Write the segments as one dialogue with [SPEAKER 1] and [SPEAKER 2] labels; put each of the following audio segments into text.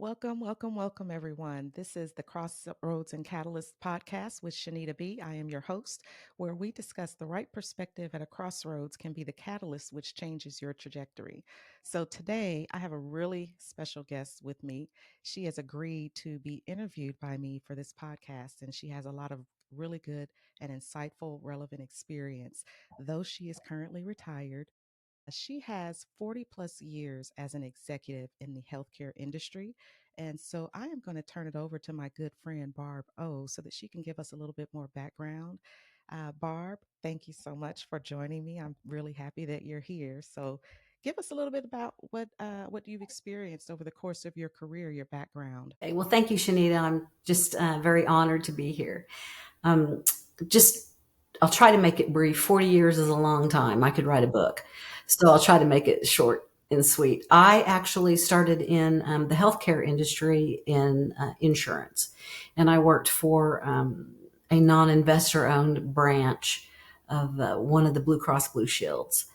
[SPEAKER 1] Welcome, welcome, welcome, everyone. This is the Crossroads and Catalyst podcast with Shanita B. I am your host, where we discuss the right perspective at a crossroads can be the catalyst which changes your trajectory. So today, I have a really special guest with me. She has agreed to be interviewed by me for this podcast, and she has a lot of really good and insightful, relevant experience. Though she is currently retired, she has 40 plus years as an executive in the healthcare industry. And so I am going to turn it over to my good friend, Barb O, so that she can give us a little bit more background. Barb, thank you so much for joining me. I'm really happy that you're here. So give us a little bit about what you've experienced over the course of your career, your background.
[SPEAKER 2] Okay, well, thank you, Shanita. I'm just very honored to be here. Um, just, I'll try to make it brief. 40 years is a long time. I could write a book. So I'll try to make it short and sweet. I actually started in the healthcare industry in insurance, and I worked for a non investor owned branch of one of the Blue Cross Blue Shields.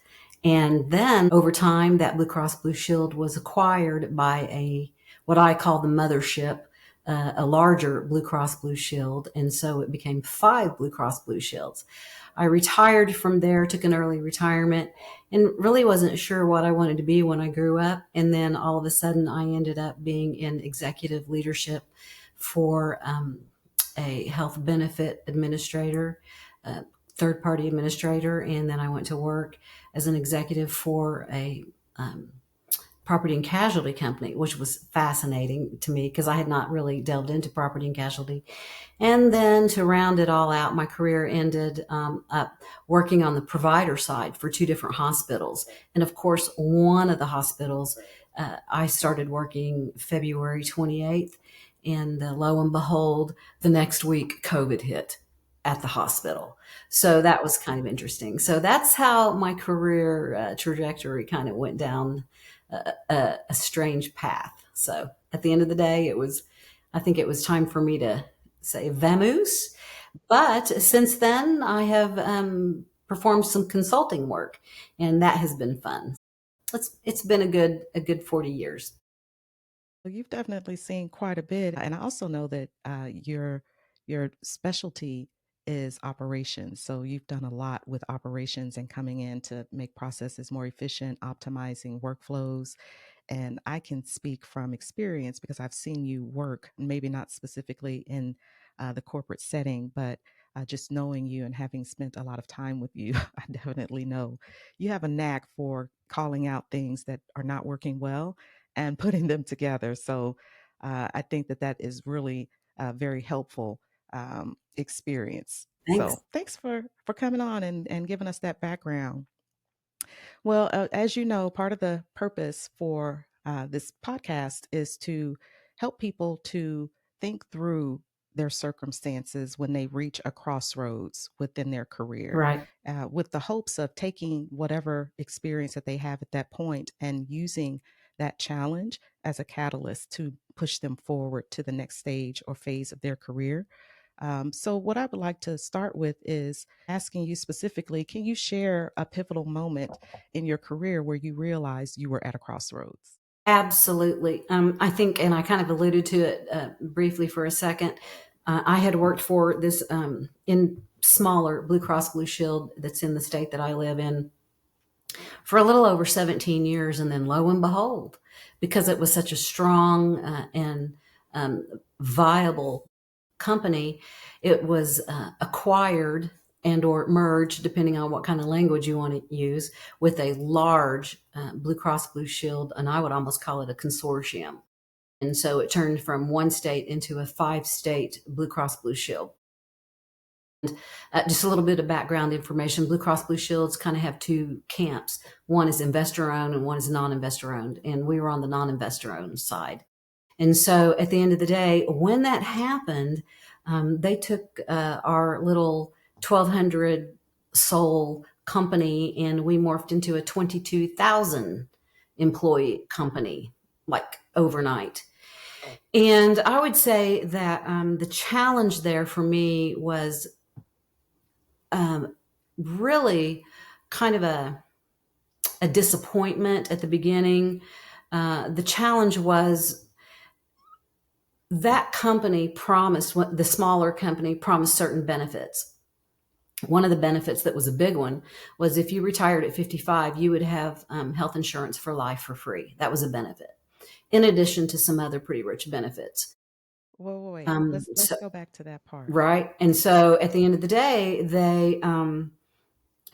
[SPEAKER 2] And then over time, that Blue Cross Blue Shield was acquired by what I call the mothership, a larger Blue Cross Blue Shield. And so it became 5 Blue Cross Blue Shields. I retired from there, took an early retirement, and really wasn't sure what I wanted to be when I grew up. And then all of a sudden, I ended up being in executive leadership for a health benefit administrator, third party administrator. And then I went to work as an executive for a property and casualty company, which was fascinating to me because I had not really delved into property and casualty. And then to round it all out, my career ended up working on the provider side for 2 different hospitals. And of course, one of the hospitals, I started working February 28th. And lo and behold, the next week, COVID hit at the hospital. So that was kind of interesting. So that's how my career trajectory kind of went down a strange path. So at the end of the day, I think it was time for me to say vamoose. But since then, I have performed some consulting work, and that has been fun. It's been a good 40 years.
[SPEAKER 1] Well, you've definitely seen quite a bit, and I also know that your specialty is operations. So you've done a lot with operations and coming in to make processes more efficient, optimizing workflows. And I can speak from experience because I've seen you work, maybe not specifically in the corporate setting, but just knowing you and having spent a lot of time with you, I definitely know you have a knack for calling out things that are not working well and putting them together. So I think that that is really a very helpful experience.
[SPEAKER 2] Thanks.
[SPEAKER 1] So thanks for coming on and giving us that background. Well, as you know, part of the purpose for this podcast is to help people to think through their circumstances when they reach a crossroads within their career,
[SPEAKER 2] Right.
[SPEAKER 1] with the hopes of taking whatever experience that they have at that point and using that challenge as a catalyst to push them forward to the next stage or phase of their career. So, what I would like to start with is asking you specifically, can you share a pivotal moment in your career where you realized you were at a crossroads?
[SPEAKER 2] Absolutely. I think, and I kind of alluded to it briefly for a second. I had worked for this in smaller Blue Cross Blue Shield that's in the state that I live in for a little over 17 years. And then lo and behold, because it was such a strong and viable company, it was acquired and or merged, depending on what kind of language you want to use, with a large Blue Cross Blue Shield, and I would almost call it a consortium. And so it turned from one state into a 5-state Blue Cross Blue Shield. Just a little bit of background information. Blue Cross Blue Shields kind of have 2 camps. One is investor owned and one is non-investor owned. And we were on the non-investor owned side. And so at the end of the day, when that happened, they took our little 1,200 soul company and we morphed into a 22,000 employee company, like overnight. And I would say that the challenge there for me was really kind of a disappointment at the beginning. The challenge was that company promised, what the smaller company promised, certain benefits. One of the benefits that was a big one was if you retired at 55, you would have health insurance for life for free. That was a benefit, in addition to some other pretty rich benefits.
[SPEAKER 1] Whoa, wait, wait. Let's
[SPEAKER 2] So,
[SPEAKER 1] go back to that part.
[SPEAKER 2] right. And so at the end of the day, they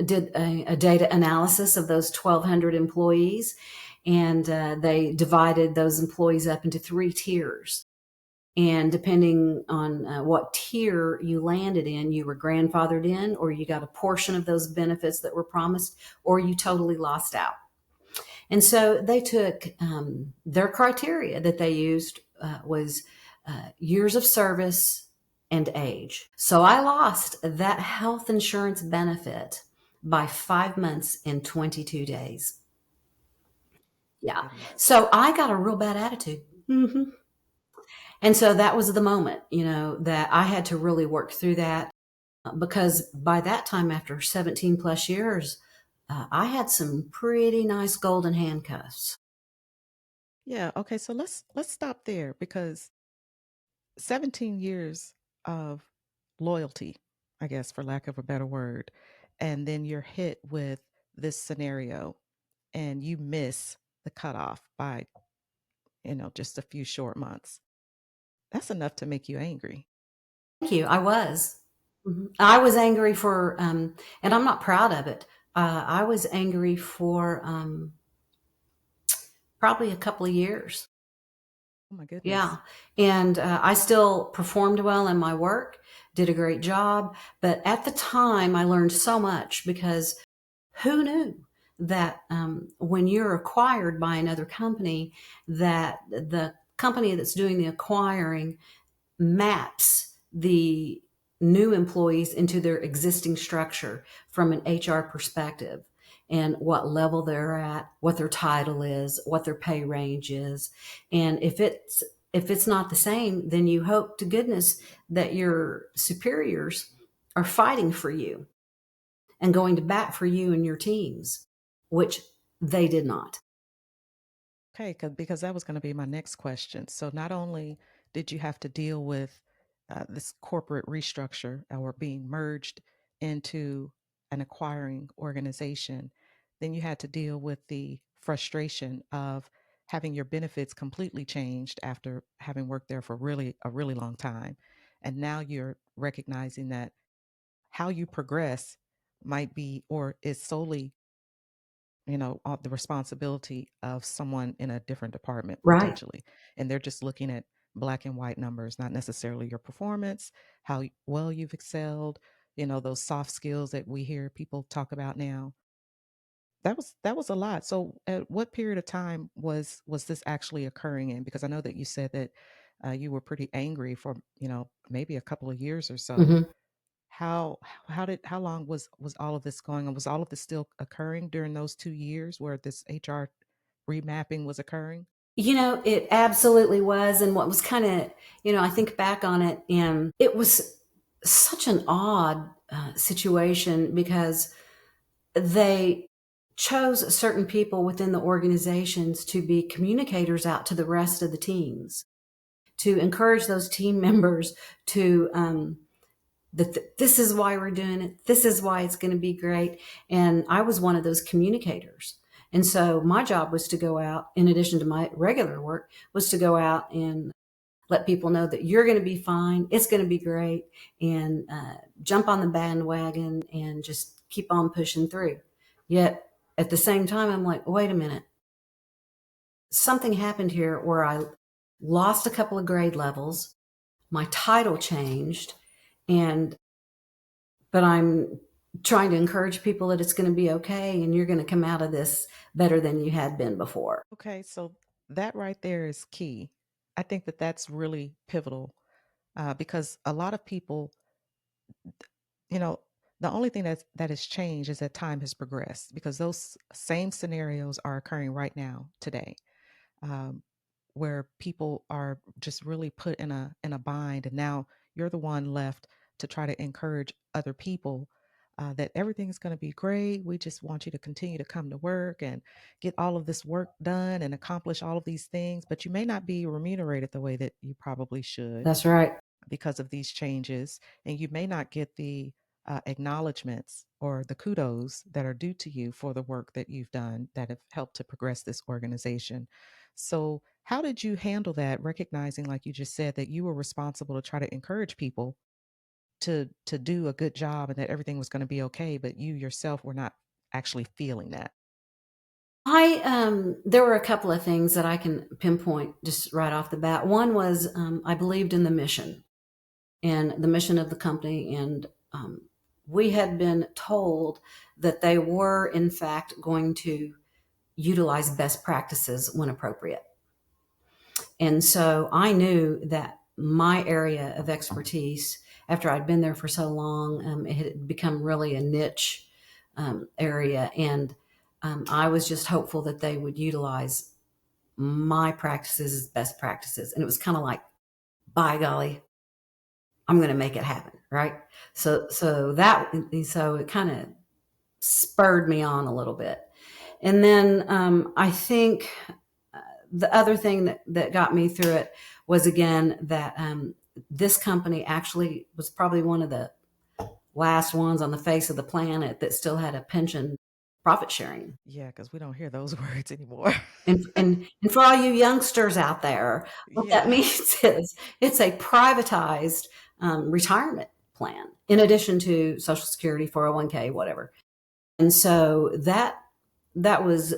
[SPEAKER 2] did a data analysis of those 1,200 employees, and they divided those employees up into three tiers. And depending on what tier you landed in, you were grandfathered in, or you got a portion of those benefits that were promised, or you totally lost out. And so they took their criteria that they used was years of service and age. So I lost that health insurance benefit by 5 months and 22 days. Yeah.
[SPEAKER 1] Goodness.
[SPEAKER 2] So I got a real bad attitude. Mm-hmm. And so that was the moment, that I had to really work through that, because by that time, after 17 plus years, I had some pretty nice golden handcuffs.
[SPEAKER 1] Yeah, okay, so let's stop there because 17 years of loyalty, I guess for lack of a better word, and then you're hit with this scenario and you miss the cutoff by, just a few short months. That's enough to make you angry.
[SPEAKER 2] Thank you. I was. Mhm. I was angry for, and I'm not proud of it. I was angry for probably a couple of years.
[SPEAKER 1] Oh my goodness.
[SPEAKER 2] Yeah. And I still performed well in my work, did a great job. But at the time, I learned so much, because who knew that when you're acquired by another company, that the company that's doing the acquiring maps the new employees into their existing structure from an HR perspective, and what level they're at, what their title is, what their pay range is. And if it's not the same, then you hope to goodness that your superiors are fighting for you and going to bat for you and your teams, which they did not.
[SPEAKER 1] Okay, because that was going to be my next question. So not only did you have to deal with this corporate restructure or being merged into an acquiring organization, then you had to deal with the frustration of having your benefits completely changed after having worked there for really a really long time. And now you're recognizing that how you progress might be or is solely the responsibility of someone in a different department
[SPEAKER 2] Right.
[SPEAKER 1] potentially. And they're just looking at black and white numbers, not necessarily your performance, how well you've excelled, those soft skills that we hear people talk about now. That was a lot. So at what period of time was this actually occurring in? Because I know that you said that you were pretty angry for, maybe a couple of years or so.
[SPEAKER 2] Mhm.
[SPEAKER 1] How long was all of this going on? Was all of this still occurring during those 2 years where this HR remapping was occurring?
[SPEAKER 2] It absolutely was. And what was kind of, I think back on it, and it was such an odd situation, because they chose certain people within the organizations to be communicators out to the rest of the teams, to encourage those team members to, that this is why we're doing it. This is why it's going to be great. And I was one of those communicators. And so my job was to go out, in addition to my regular work, was to go out and let people know that you're going to be fine. It's going to be great. And jump on the bandwagon and just keep on pushing through. Yet at the same time, I'm like, wait a minute. Something happened here where I lost a couple of grade levels. My title changed. And but I'm trying to encourage people that it's going to be okay, and you're going to come out of this better than you had been before.
[SPEAKER 1] Okay, so that right there is key. I think that that's really pivotal because a lot of people, you know, the only thing that has changed is that time has progressed because those same scenarios are occurring right now today. um, where people are just really put in a bind, and now you're the one left to try to encourage other people that everything's going to be great. We just want you to continue to come to work and get all of this work done and accomplish all of these things, but you may not be remunerated the way that you probably should
[SPEAKER 2] That's right.
[SPEAKER 1] because of these changes, and you may not get the acknowledgments or the kudos that are due to you for the work that you've done that have helped to progress this organization. So, how did you handle that, recognizing, like you just said, that you were responsible to try to encourage people to do a good job and that everything was going to be okay, but you yourself were not actually feeling that?
[SPEAKER 2] There were a couple of things that I can pinpoint just right off the bat. One was I believed in the mission and the mission of the company, and we had been told that they were in fact going to utilize best practices when appropriate. And so I knew that my area of expertise, after I'd been there for so long, it had become really a niche area. And I was just hopeful that they would utilize my practices as best practices. And it was kind of like, by golly, I'm going to make it happen. Right. So it kind of spurred me on a little bit. And then I think the other thing that got me through it was, again, that this company actually was probably one of the last ones on the face of the planet that still had a pension profit sharing.
[SPEAKER 1] Yeah, because we don't hear those words anymore.
[SPEAKER 2] And for all you youngsters out there, what that
[SPEAKER 1] Yeah.
[SPEAKER 2] means is it's a privatized retirement plan in addition to Social Security, 401k, whatever. And so that was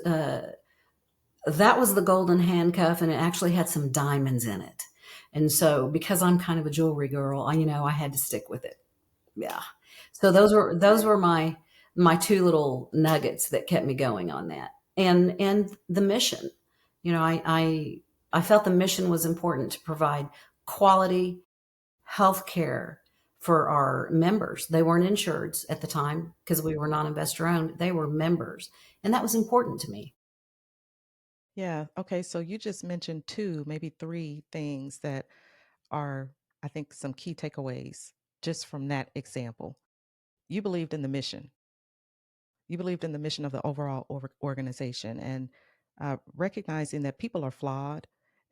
[SPEAKER 2] that was the golden handcuff, and it actually had some diamonds in it. And so, because I'm kind of a jewelry girl, I had to stick with it. Yeah. So those were my two little nuggets that kept me going on that, and the mission. I felt the mission was important to provide quality health care for our members. They weren't insureds at the time because we were non-investor owned. They were members, and that was important to me.
[SPEAKER 1] Yeah. Okay. So you just mentioned two, maybe three things that are, I think, some key takeaways just from that example. You believed in the mission. You believed in the mission of the overall organization, and recognizing that people are flawed,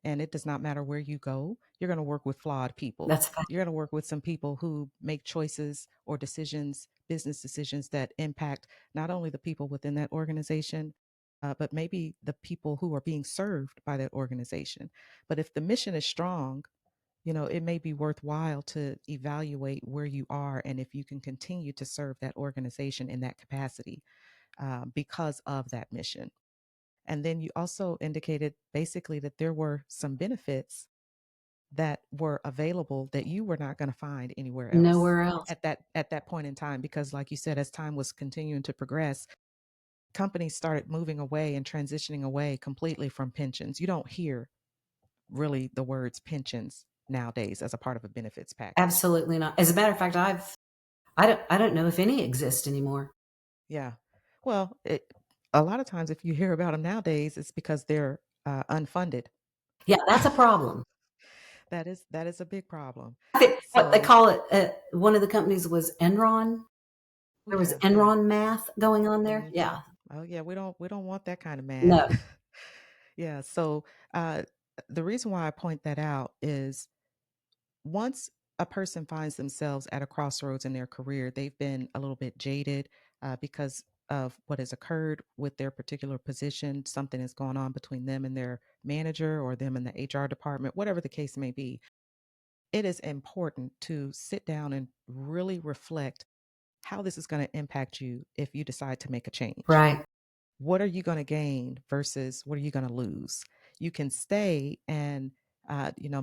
[SPEAKER 1] and it does not matter where you go, you're going to work with flawed people.
[SPEAKER 2] That's
[SPEAKER 1] You're going to work with some people who make choices or decisions, business decisions that impact not only the people within that organization, but maybe the people who are being served by that organization. But if the mission is strong, it may be worthwhile to evaluate where you are and if you can continue to serve that organization in that capacity because of that mission. And then you also indicated basically that there were some benefits that were available that you were not going to find anywhere else
[SPEAKER 2] nowhere else.
[SPEAKER 1] at that point in time, because like you said, as time was continuing to progress, companies started moving away and transitioning away completely from pensions. You don't hear really the words pensions nowadays as a part of a benefits package.
[SPEAKER 2] Absolutely not. As a matter of fact, I don't know if any exist anymore.
[SPEAKER 1] Yeah. Well, a lot of times if you hear about them nowadays, it's because they're unfunded.
[SPEAKER 2] Yeah, that's a problem.
[SPEAKER 1] That is a big problem.
[SPEAKER 2] I think what they
[SPEAKER 1] So,
[SPEAKER 2] call it, one of the companies was Enron.
[SPEAKER 1] oh
[SPEAKER 2] There was
[SPEAKER 1] yeah, yeah.
[SPEAKER 2] Enron math going on there.
[SPEAKER 1] Hmm.
[SPEAKER 2] Yeah.
[SPEAKER 1] Oh yeah, we don't want that kind of math.
[SPEAKER 2] No.
[SPEAKER 1] Yeah. So, uh, the reason why I point that out is once a person finds themselves at a crossroads in their career, they've been a little bit jaded because of what has occurred with their particular position. Something has gone on between them and their manager or them and the HR department, whatever the case may be. It is important to sit down and really reflect how this is going to impact you if you decide to make a change.
[SPEAKER 2] Right.
[SPEAKER 1] What are you going to gain versus what are you going to lose? You can stay and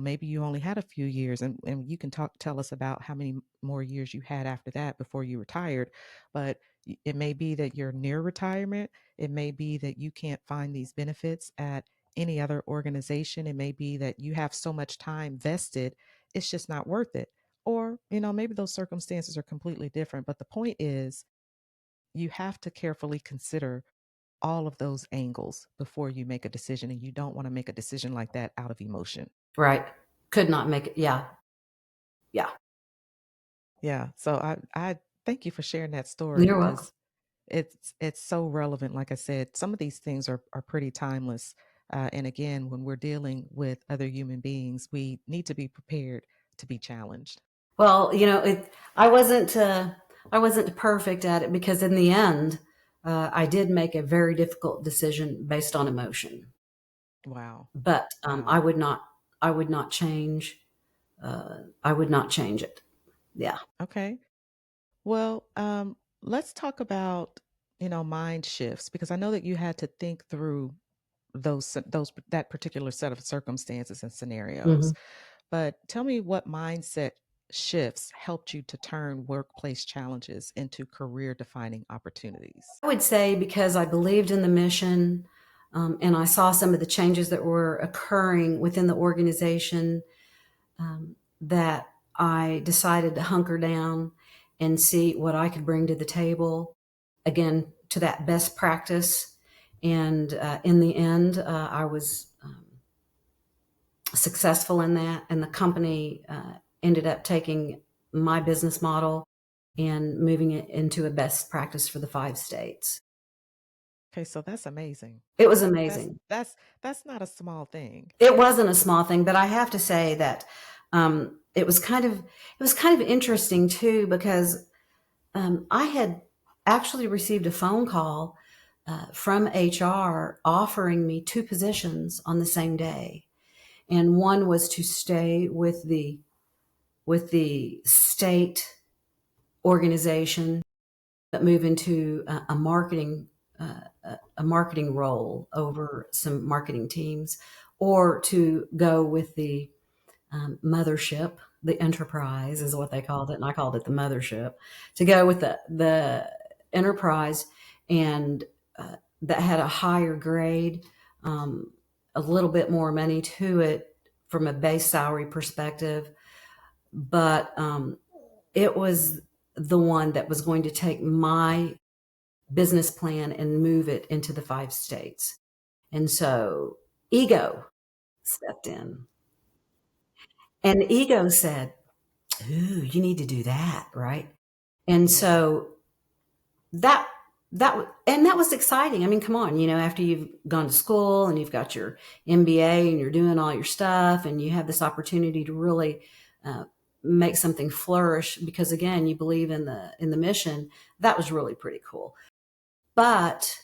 [SPEAKER 1] maybe you only had a few years, and you can tell us about how many more years you had after that before you retired. But it may be that you're near retirement. It may be that you can't find these benefits at any other organization. It may be that you have so much time vested, it's just not worth it. Or, maybe those circumstances are completely different. But the point is, you have to carefully consider all of those angles before you make a decision. And you don't want to make a decision like that out of emotion.
[SPEAKER 2] Right. Could not make it. Yeah. Yeah.
[SPEAKER 1] Yeah. So I Thank you for sharing that story
[SPEAKER 2] You're welcome.
[SPEAKER 1] because it's so relevant. Like I said, some of these things are pretty timeless. And again, when we're dealing with other human beings, we need to be prepared to be challenged.
[SPEAKER 2] Well, I wasn't perfect at it because in the end, I did make a very difficult decision based on emotion.
[SPEAKER 1] Wow.
[SPEAKER 2] But
[SPEAKER 1] Wow.
[SPEAKER 2] I would not change. I would not change it. Yeah.
[SPEAKER 1] Okay. Well, let's talk about, mind shifts because I know that you had to think through those that particular set of circumstances and
[SPEAKER 2] hmm
[SPEAKER 1] scenarios. But tell me what mindset shifts helped you to turn workplace challenges into career defining opportunities.
[SPEAKER 2] I would say because I believed in the mission, and I saw some of the changes that were occurring within the organization, that I decided to hunker down and see what I could bring to the table, again, to that best practice. And in the end, I was successful in that. And the company ended up taking my business model and moving it into a best practice for the 5 states.
[SPEAKER 1] Okay, so that's amazing.
[SPEAKER 2] It was
[SPEAKER 1] That's
[SPEAKER 2] amazing.
[SPEAKER 1] that's that's not a small thing.
[SPEAKER 2] It wasn't a small thing, but I have to say that it was kind of interesting too because I had actually received a phone call from HR offering me two positions on the same day, and one was to stay with the state organization, but move into a marketing role over some marketing teams, or to go with the mothership. The enterprise is what they called it, and I called it the mothership. To go with the enterprise, and that had a higher grade, a little bit more money to it from a base salary perspective, but it was the one that was going to take my business plan and move it into the 5 states. And so ego stepped in, and ego said, "Ooh, you need to do that, right?" And
[SPEAKER 1] Yeah.
[SPEAKER 2] so that that was exciting. I mean, come on, after you've gone to school and you've got your MBA and you're doing all your stuff and you have this opportunity to really uh, make something flourish because again, you believe in the mission. That was really pretty cool. But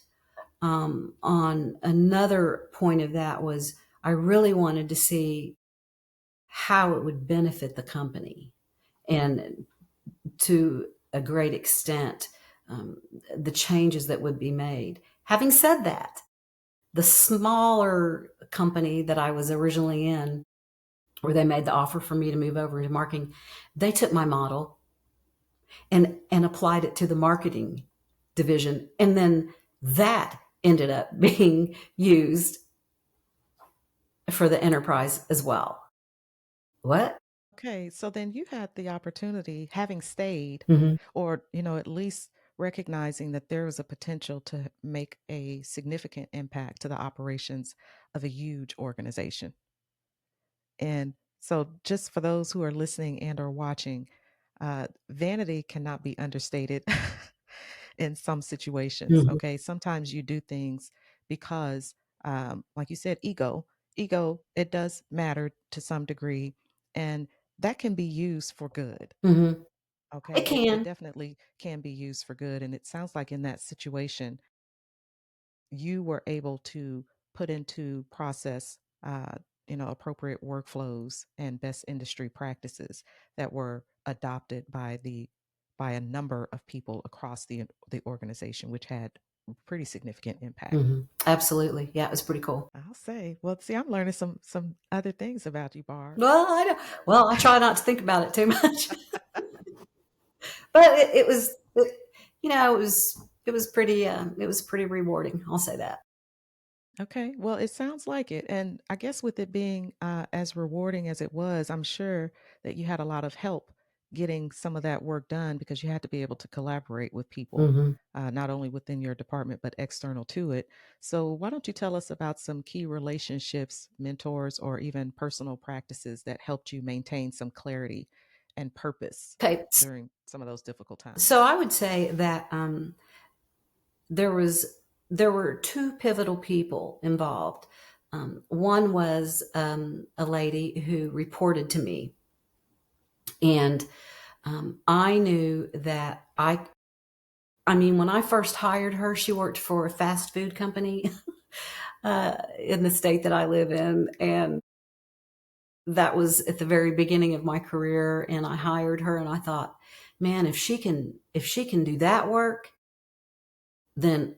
[SPEAKER 2] on another point of that was I really wanted to see how it would benefit the company. And to a great extent, the changes that would be made. Having said that, the smaller company that I was originally in, where they made the offer for me to move over into marketing, they took my model and applied it to the marketing division. And then that ended up being used for the enterprise as well. What?
[SPEAKER 1] Okay, so then you had the opportunity, having stayed,
[SPEAKER 2] hmm
[SPEAKER 1] or at least recognizing that there was a potential to make a significant impact to the operations of a huge organization. And so, just for those who are listening and or watching, vanity cannot be understated in some situations.
[SPEAKER 2] hmm
[SPEAKER 1] Okay, sometimes you do things because, like you said, ego, it does matter to some degree, and that can be used for good.
[SPEAKER 2] hmm
[SPEAKER 1] Okay,
[SPEAKER 2] It
[SPEAKER 1] it
[SPEAKER 2] can.
[SPEAKER 1] definitely can be used for good, and it sounds like in that situation you were able to put into process appropriate workflows and best industry practices that were adopted by a number of people across the organization, which had pretty significant impact.
[SPEAKER 2] Absolutely. Yeah, it was pretty cool.
[SPEAKER 1] I'll say, well, see, I'm learning some other things about you, Barb.
[SPEAKER 2] Well, I know. Well, I try not to think about it too much, but it was pretty rewarding. I'll say that.
[SPEAKER 1] Okay, well, it sounds like it. And I guess with it being as rewarding as it was, I'm sure that you had a lot of help getting some of that work done because you had to be able to collaborate with people,
[SPEAKER 2] hmm
[SPEAKER 1] not only within your department, but external to it. So, why don't you tell us about some key relationships, mentors, or even personal practices that helped you maintain some clarity and purpose
[SPEAKER 2] Okay.
[SPEAKER 1] during some of those difficult
[SPEAKER 2] So
[SPEAKER 1] times?
[SPEAKER 2] I would say that there was there were two pivotal people involved. One was a lady who reported to me, and I knew that I mean, when I first hired her, she worked for a fast food company in the state that I live in, and that was at the very beginning of my career. And I hired her, and I thought, man, if she can do that work, then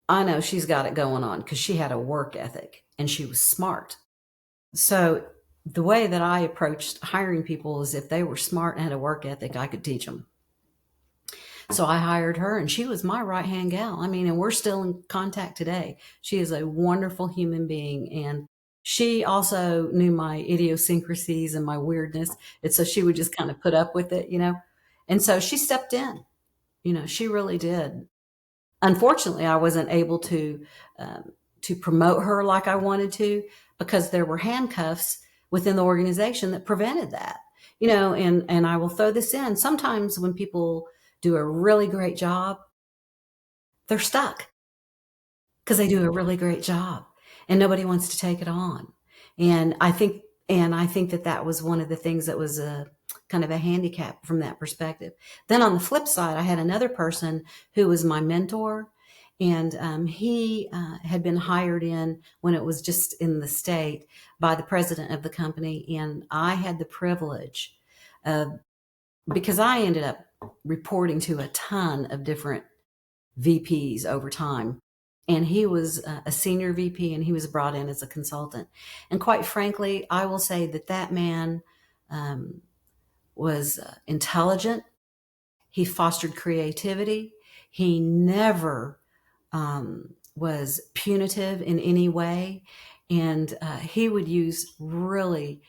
[SPEAKER 2] I know she's got it going on because she had a work ethic and she was smart. So the way that I approached hiring people is if they were smart and had a work ethic, I could teach them. So I hired her and she was my right hand gal. I mean, and we're still in contact today. She is a wonderful human being. And she also knew my idiosyncrasies and my weirdness. And so she would just kind of put up with it, you know. And so she stepped in, you know, she really did. Unfortunately, I wasn't able to promote her like I wanted to because there were handcuffs within the organization that prevented that. You know, and I will throw this in. Sometimes when people do a really great job, they're stuck because they do a really great job and nobody wants to take it on. And I think I think that that was one of the things that was a kind of a handicap from that perspective. Then on the flip side, I had another person who was my mentor, and he had been hired in when it was just in the state by the president of the company, and I had the privilege of because I ended up reporting to a ton of different VPs over time. And he was a senior VP and he was brought in as a consultant. And quite frankly, I will say that that man um, was intelligent. He fostered creativity. He never was punitive in any way. And he would use really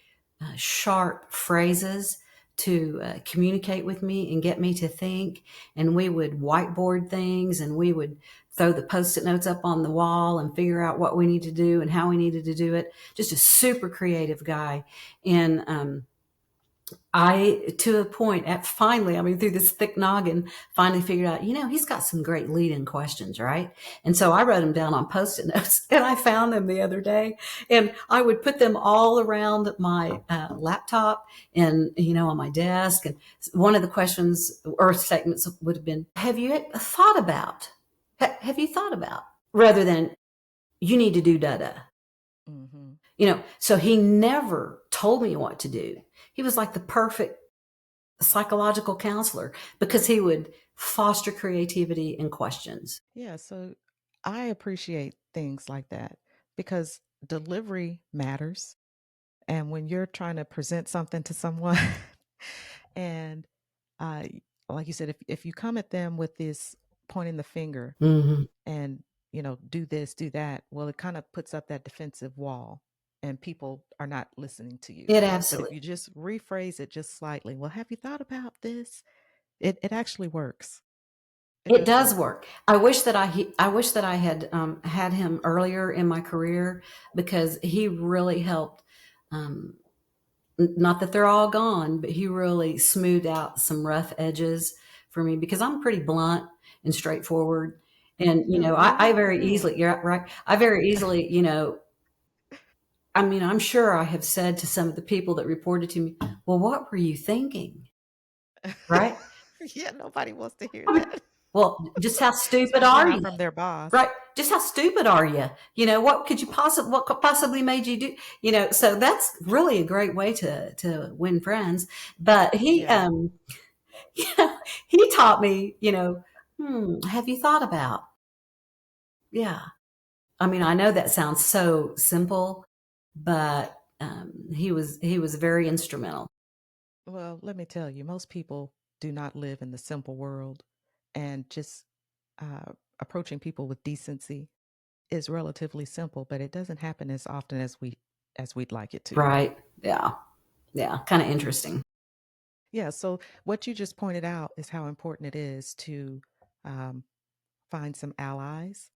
[SPEAKER 2] sharp phrases to communicate with me and get me to think. And we would whiteboard things and we would throw the post-it notes up on the wall and figure out what we need to do and how we needed to do it. Just a super creative guy. And I, to a point, at finally, I mean, through this thick noggin, finally figured out, you know, he's got some great lead-in questions, right? And so I wrote them down on Post-it notes, and I found them the other day, and I would put them all around my laptop and, you know, on my desk. And one of the questions or statements would have been, "Have you thought about? Have you thought about?" Rather than, "You need to do da da."
[SPEAKER 1] Hmm.
[SPEAKER 2] You know, so he never told me what to do. He was like the perfect psychological counselor because he would foster creativity and questions.
[SPEAKER 1] Yeah, so I appreciate things like that because delivery matters. And when you're trying to present something to someone, and uh, like you said, if you come at them with this pointing the finger
[SPEAKER 2] Hmm.
[SPEAKER 1] and, do this, do that, well, it kind of puts up that defensive wall and people are not listening to you.
[SPEAKER 2] It
[SPEAKER 1] But if
[SPEAKER 2] absolutely
[SPEAKER 1] you just rephrase it just slightly, well, have you thought about this? It actually works. It
[SPEAKER 2] it
[SPEAKER 1] does
[SPEAKER 2] does
[SPEAKER 1] work.
[SPEAKER 2] work. I wish that I had had him earlier in my career because he really helped. Um, Not that they're all gone, but he really smoothed out some rough edges for me because I'm pretty blunt and straightforward. And, you
[SPEAKER 1] You're
[SPEAKER 2] know, I
[SPEAKER 1] really?
[SPEAKER 2] very
[SPEAKER 1] Hmm.
[SPEAKER 2] easily, you're right. I very easily, you know, I mean, I'm sure I have said to some of the people that reported to me, well, what were you thinking? Right?
[SPEAKER 1] Yeah, nobody wants to hear
[SPEAKER 2] I mean,
[SPEAKER 1] that,
[SPEAKER 2] well, just how stupid
[SPEAKER 1] especially
[SPEAKER 2] are
[SPEAKER 1] not
[SPEAKER 2] you?
[SPEAKER 1] from their boss.
[SPEAKER 2] Right? Just how stupid are you? You know, what could possibly made you do, you know, so that's really a great way to win friends. But
[SPEAKER 1] Yeah.
[SPEAKER 2] you know, he taught me, you know, have you thought about? Yeah. I mean, I know that sounds so simple, but he was very instrumental.
[SPEAKER 1] Well, let me tell you, most people do not live in the simple world, and just approaching people with decency is relatively simple, but it doesn't happen as often as we'd like it to.
[SPEAKER 2] Right. Yeah. Yeah. Kind of interesting.
[SPEAKER 1] Yeah. So what you just pointed out is how important it is to um, find some allies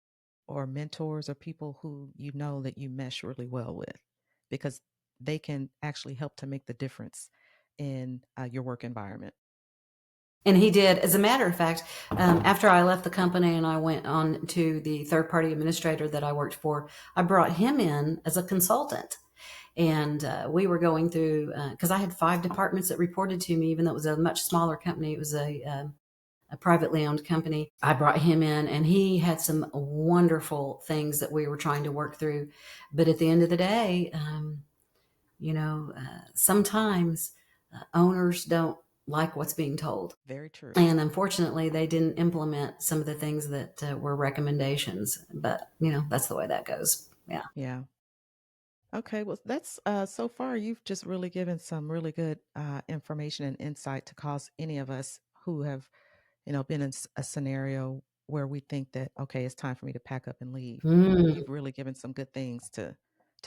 [SPEAKER 1] or mentors or people who you know that you mesh really well with, because they can actually help to make the difference in your work environment.
[SPEAKER 2] And he did. As a matter of fact, after I left the company and I went on to the third party administrator that I worked for, I brought him in as a consultant. And we were going through, because I had 5 departments that reported to me, even though it was a much smaller company. It was a privately owned company. I brought him in and he had some wonderful things that we were trying to work through. But at the end of the day, sometimes owners don't like what's being told.
[SPEAKER 1] Very true.
[SPEAKER 2] And unfortunately, they didn't implement some of the things that were recommendations. But, that's the way that goes. Yeah.
[SPEAKER 1] Yeah. Okay, well, that's so far you've just really given some really good information and insight to cause any of us who have, been in a scenario where we think that, okay, it's time for me to pack up and leave.
[SPEAKER 2] Mm.
[SPEAKER 1] You've really given some good things to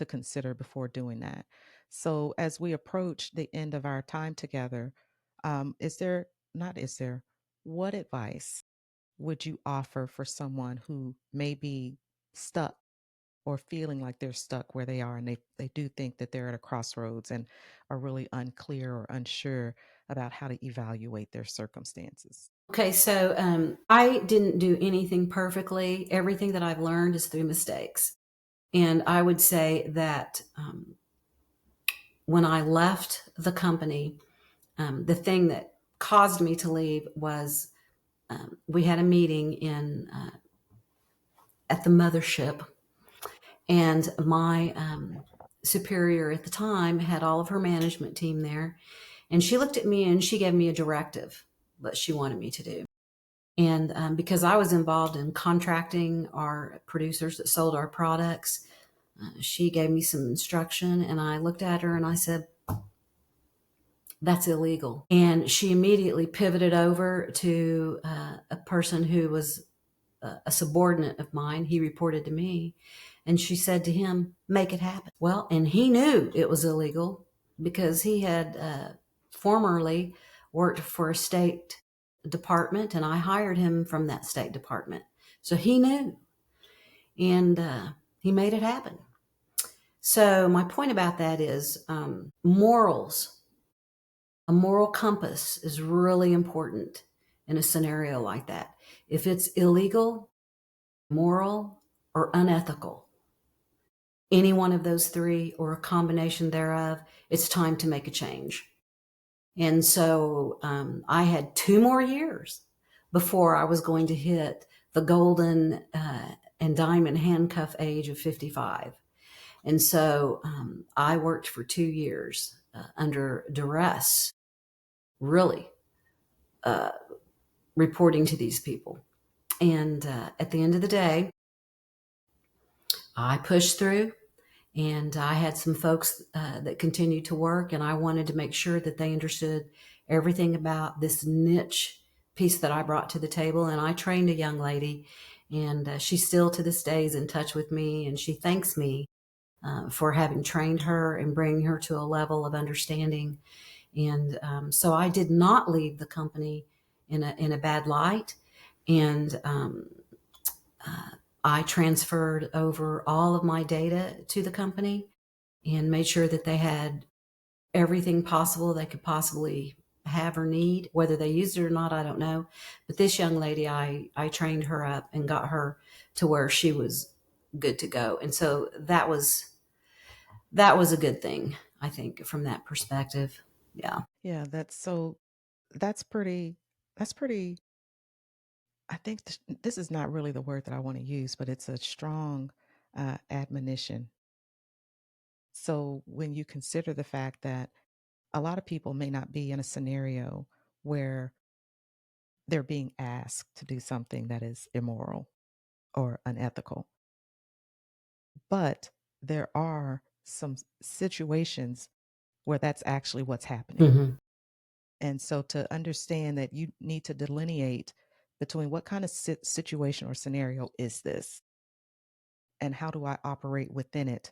[SPEAKER 1] consider before doing that. So as we approach the end of our time together, is there, not is there, what advice would you offer for someone who may be stuck or feeling like they're stuck where they are and they do think that they're at a crossroads and are really unclear or unsure about how to evaluate their circumstances?
[SPEAKER 2] Okay, so I didn't do anything perfectly. Everything that I've learned is through mistakes. And I would say that when I left the company, the thing that caused me to leave was we had a meeting in at the mothership, and my superior at the time had all of her management team there, and she looked at me and she gave me a directive what she wanted me to do. And because I was involved in contracting our producers that sold our products, she gave me some instruction, and I looked at her and I said, "That's illegal." And she immediately pivoted over to a person who was a subordinate of mine. He reported to me, and she said to him, "Make it happen." Well, and he knew it was illegal because he had formerly worked for a state department, and I hired him from that state department. So he knew, and he made it happen. So my point about that is morals. A moral compass is really important in a scenario like that. If it's illegal, moral, or unethical, any one of those three or a combination thereof, it's time to make a change. And so I had 2 more years before I was going to hit the golden and diamond handcuff age of 55. And so I worked for 2 years under duress, really reporting to these people. And at the end of the day, I pushed through. And I had some folks that continued to work, and I wanted to make sure that they understood everything about this niche piece that I brought to the table. And I trained a young lady, and she still to this day is in touch with me, and she thanks me for having trained her and bringing her to a level of understanding. And so I did not leave the company in a bad light. And I transferred over all of my data to the company and made sure that they had everything possible they could possibly have or need. Whether they used it or not, I don't know. But this young lady, I trained her up and got her to where she was good to go. And so that was a good thing, I think, from that perspective. Yeah.
[SPEAKER 1] Yeah, that's pretty, that's pretty, I think this is not really the word that I want to use, but it's a strong admonition. So when you consider the fact that a lot of people may not be in a scenario where they're being asked to do something that is immoral or unethical, but there are some situations where that's actually what's happening.
[SPEAKER 2] Hmm.
[SPEAKER 1] And so to understand that you need to delineate between what kind of situation or scenario is this and how do I operate within it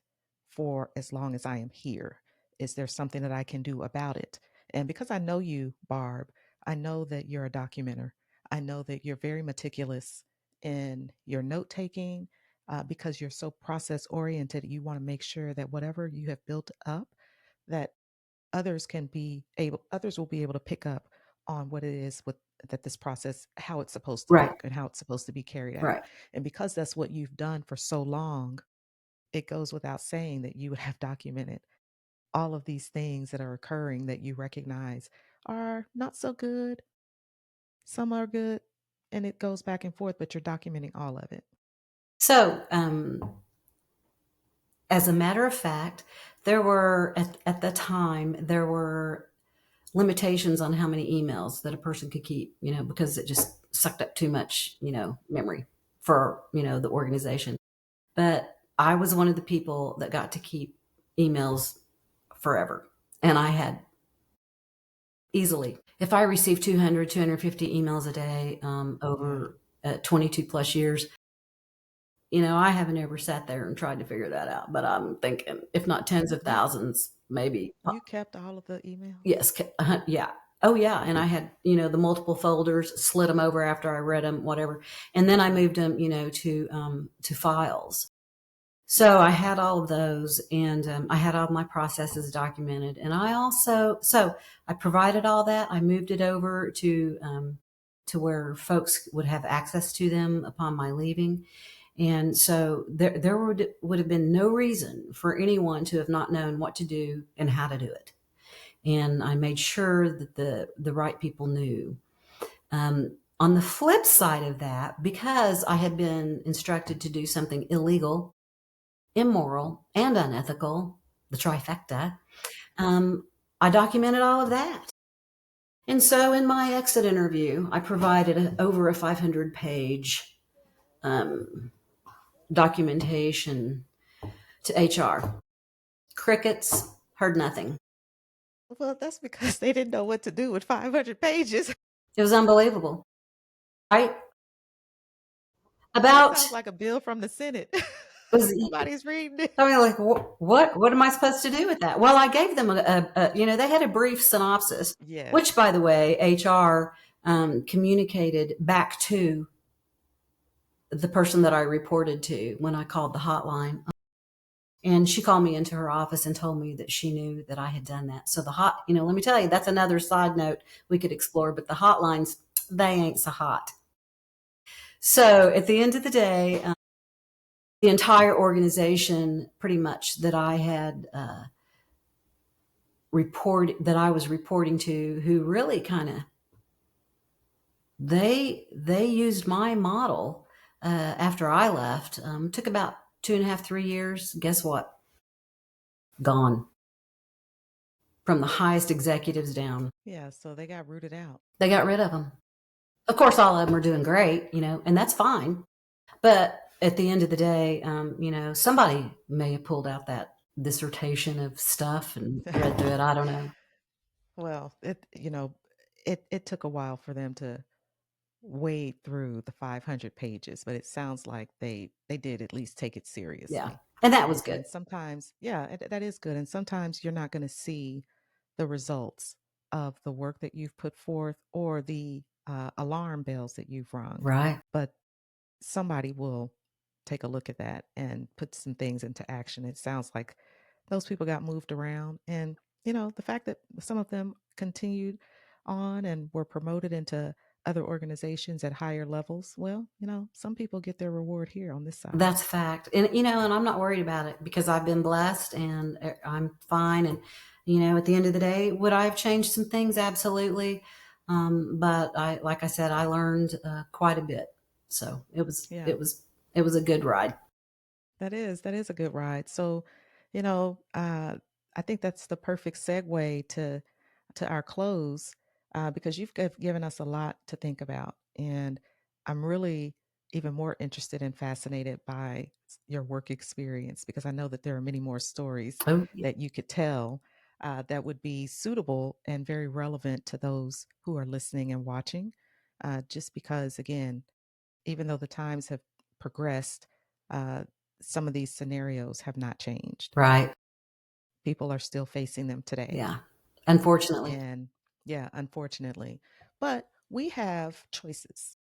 [SPEAKER 1] for as long as I am here? Is there something that I can do about it? And because I know you, Barb, I know that you're a documenter. I know that you're very meticulous in your note taking because you're so process oriented. You want to make sure that whatever you have built up, that others will be able to pick up on what it is with that this process, how it's supposed to
[SPEAKER 2] Right.
[SPEAKER 1] look and how it's supposed to be carried out.
[SPEAKER 2] Right.
[SPEAKER 1] And because that's what you've done for so long, it goes without saying that you would have documented all of these things that are occurring that you recognize are not so good. Some are good, and it goes back and forth, but you're documenting all of it.
[SPEAKER 2] So, as a matter of fact, there were at the time there were limitations on how many emails that a person could keep, because it just sucked up too much, memory for, the organization. But I was one of the people that got to keep emails forever. And I had easily, if I received 200, 250 emails a day
[SPEAKER 1] Yeah.
[SPEAKER 2] over 22 plus years, I haven't ever sat there and tried to figure that out. But I'm thinking, if not tens of
[SPEAKER 1] You
[SPEAKER 2] thousands, maybe.
[SPEAKER 1] you kept all of the emails?
[SPEAKER 2] Yes. Yeah. Oh, yeah. And I had, the multiple folders, slid them over after I read them, whatever. And then I
[SPEAKER 1] Yeah.
[SPEAKER 2] moved them, to files. So I had all of those, and I had all my processes documented. And so I provided all that. I moved it over to where folks would have access to them upon my leaving. And so there would have been no reason for anyone to have not known what to do and how to do it. And I made sure that the right people knew. On the flip side of that, because I had been instructed to do something illegal, immoral, and unethical, the trifecta, I documented all of that. And so in my exit interview, I provided over a 500-page documentation to HR. Crickets, heard nothing.
[SPEAKER 1] Well, that's because they didn't know what to do with 500 pages.
[SPEAKER 2] It was unbelievable. Right?
[SPEAKER 1] That
[SPEAKER 2] About
[SPEAKER 1] sounds like a bill from the Senate.
[SPEAKER 2] was
[SPEAKER 1] Somebody's reading it.
[SPEAKER 2] I mean, like, what am I supposed to do with that? Well, I gave them they had a brief synopsis, which,
[SPEAKER 1] Yes.
[SPEAKER 2] by the way, HR communicated back to the person that I reported to when I called the hotline. And she called me into her office and told me that she knew that I had done that. So let me tell you, that's another side note we could explore, but the hotlines, they ain't so hot. So at the end of the day, the entire organization pretty much that I had that I was reporting to, who really kind of they used my model after I left. Took about 2.5, 3 years. Guess what? Gone from the highest executives down.
[SPEAKER 1] Yeah, so they got rooted out.
[SPEAKER 2] They got rid of them. Of course, all of them are doing great, and that's fine. But at the end of the day, somebody may have pulled out that dissertation of stuff and read through it. I don't know.
[SPEAKER 1] Well, it took a while for them to wade through the 500 pages, but it sounds like they did at least take it
[SPEAKER 2] Yeah.
[SPEAKER 1] seriously.
[SPEAKER 2] And that was good.
[SPEAKER 1] And sometimes, yeah, that is good. And sometimes you're not going to see the results of the work that you've put forth or the alarm bells that you've rung,
[SPEAKER 2] Right.
[SPEAKER 1] but somebody will take a look at that and put some things into action. It sounds like those people got moved around. And, the fact that some of them continued on and were promoted into other organizations at higher levels, well, some people get their reward here on this side.
[SPEAKER 2] That's a fact. And, and I'm not worried about it because I've been blessed and I'm fine. And, at the end of the day, would I have changed some things? Absolutely. But like I said, I learned quite a bit. So
[SPEAKER 1] Yeah.
[SPEAKER 2] it was a good ride.
[SPEAKER 1] That is a good ride. So, you know, uh, I think that's the perfect segue to our close, because you've given us a lot to think about, and I'm really even more interested and fascinated by your work experience because I know that there are many more stories
[SPEAKER 2] Oh, yeah.
[SPEAKER 1] that you could tell that would be suitable and very relevant to those who are listening and watching. Just because, again, even though the times have progressed, uh, some of these scenarios have not changed.
[SPEAKER 2] Right.
[SPEAKER 1] People are still facing them today.
[SPEAKER 2] Yeah. Unfortunately.
[SPEAKER 1] And yeah, unfortunately. But we have choices.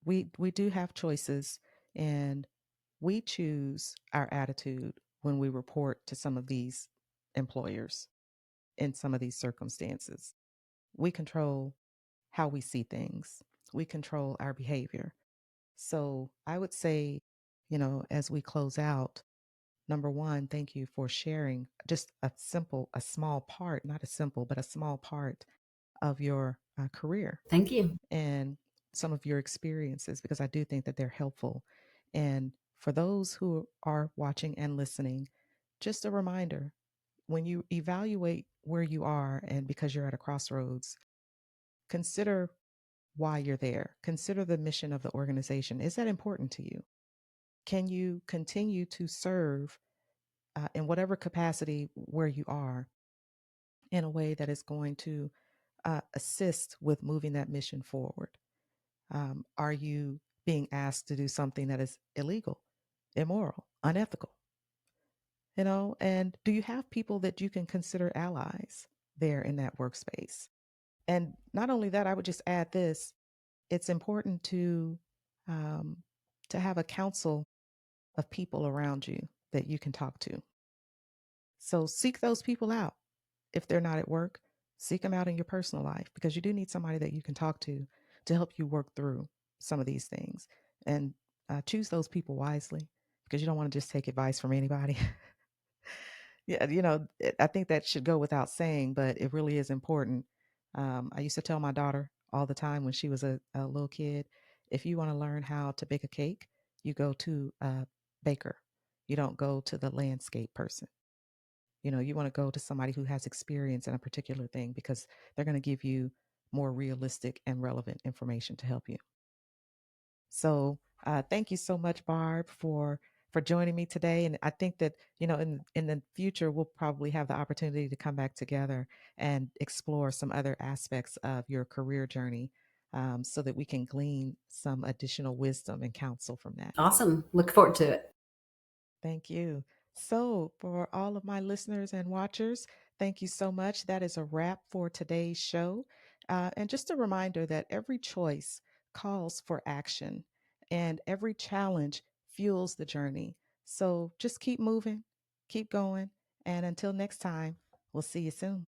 [SPEAKER 1] We do have choices, and we choose our attitude when we report to some of these employers. in some of these circumstances. We control how we see things, we control our behavior. So I would say, as we close out, number one, thank you for sharing just a small part, not a simple, but a small part of your career
[SPEAKER 2] Thank you.
[SPEAKER 1] and some of your experiences, because I do think that they're helpful. And for those who are watching and listening, just a reminder, when you evaluate where you are and because you're at a crossroads, consider why you're there. Consider the mission of the organization. Is that important to you? Can you continue to serve in whatever capacity where you are in a way that is going to assist with moving that mission forward? Are you being asked to do something that is illegal, immoral, unethical? And do you have people that you can consider allies there in that workspace? And not only that, I would just add this: it's important um, to have a council of people around you that you can talk to. So seek those people out. If they're not at work, seek them out in your personal life, because you do need somebody that you can talk to help you work through some of these things. And choose those people wisely, because you don't want to just take advice from anybody. Yeah, I think that should go without saying, but it really is important. I used to tell my daughter all the time when she was a little kid, if you want to learn how to bake a cake, you go to a baker. You don't go to the landscape person. You want to go to somebody who has experience in a particular thing, because they're going to give you more realistic and relevant information to help you. So thank you so much, Barb, for joining me today. And I think that in the future we'll probably have the opportunity to come back together and explore some other aspects of your career journey, so that we can glean some additional wisdom and counsel from that.
[SPEAKER 2] Awesome. Look forward to it.
[SPEAKER 1] Thank you. So, for all of my listeners and watchers, thank you so much. That is a wrap for today's show. And just a reminder that every choice calls for action and every challenge fuels the journey. So, just keep moving, keep going. And until next time, we'll see you soon.